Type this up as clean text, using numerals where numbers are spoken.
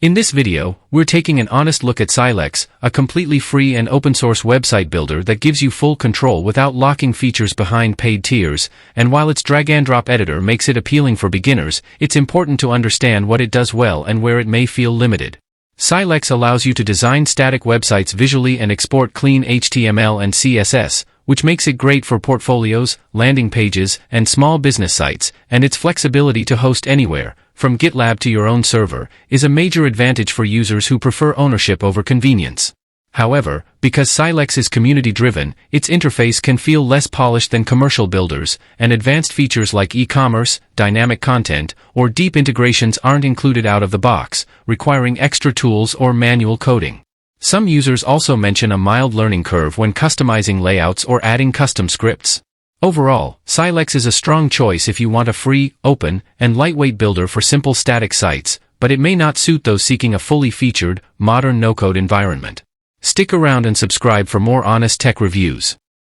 In this video, we're taking an honest look at Silex, a completely free and open-source website builder that gives you full control without locking features behind paid tiers, and while its drag-and-drop editor makes it appealing for beginners, it's important to understand what it does well and where it may feel limited. Silex allows you to design static websites visually and export clean HTML and CSS, which makes it great for portfolios, landing pages, and small business sites, and its flexibility to host anywhere, from GitLab to your own server, is a major advantage for users who prefer ownership over convenience. However, because Silex is community-driven, its interface can feel less polished than commercial builders, and advanced features like e-commerce, dynamic content, or deep integrations aren't included out of the box, requiring extra tools or manual coding. Some users also mention a mild learning curve when customizing layouts or adding custom scripts. Overall, Silex is a strong choice if you want a free, open, and lightweight builder for simple static sites, but it may not suit those seeking a fully featured, modern no-code environment. Stick around and subscribe for more honest tech reviews.